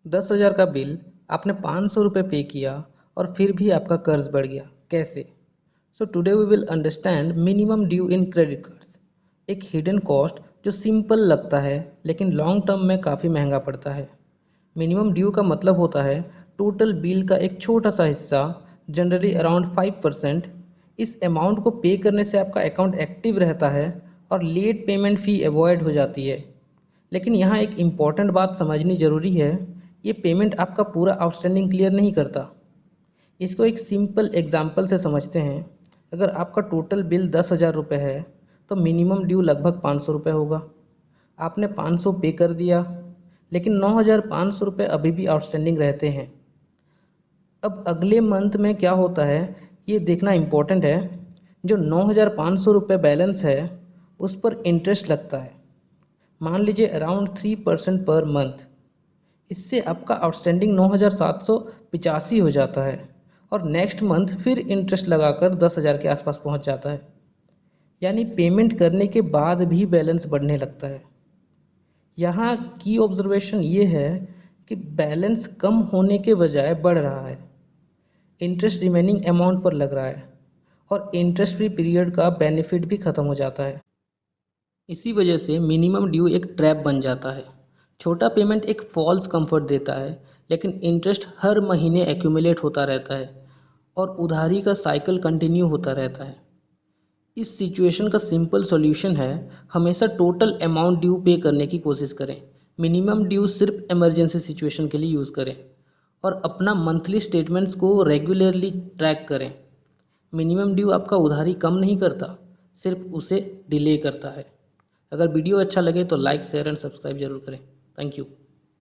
10,000 का बिल आपने 500 रुपये पे किया और फिर भी आपका कर्ज बढ़ गया, कैसे? So today we will understand minimum due in credit cards, एक हिडन कॉस्ट जो सिंपल लगता है लेकिन लॉन्ग टर्म में काफ़ी महंगा पड़ता है। मिनिमम ड्यू का मतलब होता है टोटल बिल का एक छोटा सा हिस्सा, जनरली अराउंड 5%। इस अमाउंट को पे करने से आपका अकाउंट एक्टिव रहता है और लेट पेमेंट फ़ी अवॉइड हो जाती है। लेकिन यहाँ एक इम्पॉर्टेंट बात समझनी ज़रूरी है, ये पेमेंट आपका पूरा आउटस्टैंडिंग क्लियर नहीं करता। इसको एक सिंपल एग्जांपल से समझते हैं। अगर आपका टोटल बिल 10,000 रुपये है तो मिनिमम ड्यू लगभग 500 रुपये होगा। आपने 500 पे कर दिया, लेकिन 9,500 रुपये अभी भी आउटस्टैंडिंग रहते हैं। अब अगले मंथ में क्या होता है ये देखना इम्पोर्टेंट है। जो 9,500 रुपये बैलेंस है उस पर इंटरेस्ट लगता है, मान लीजिए अराउंड 3% पर मंथ। इससे आपका आउटस्टैंडिंग 9,785 हो जाता है और नेक्स्ट मंथ फिर इंटरेस्ट लगाकर 10,000 के आसपास पहुंच जाता है। यानी पेमेंट करने के बाद भी बैलेंस बढ़ने लगता है। यहाँ की ऑब्जर्वेशन ये है कि बैलेंस कम होने के बजाय बढ़ रहा है, इंटरेस्ट रिमेनिंग अमाउंट पर लग रहा है और इंटरेस्ट फ्री पीरियड का बेनिफिट भी ख़त्म हो जाता है। इसी वजह से मिनिमम ड्यू एक ट्रैप बन जाता है। छोटा पेमेंट एक फॉल्स कंफर्ट देता है, लेकिन इंटरेस्ट हर महीने एक्यूमुलेट होता रहता है और उधारी का साइकिल कंटिन्यू होता रहता है। इस सिचुएशन का सिंपल सॉल्यूशन है, हमेशा टोटल अमाउंट ड्यू पे करने की कोशिश करें। मिनिमम ड्यू सिर्फ इमरजेंसी सिचुएशन के लिए यूज़ करें और अपना मंथली स्टेटमेंट्स को रेगुलरली ट्रैक करें। मिनिमम ड्यू आपका उधारी कम नहीं करता, सिर्फ उसे डिले करता है। अगर वीडियो अच्छा लगे तो लाइक शेयर एंड सब्सक्राइब जरूर करें। Thank you.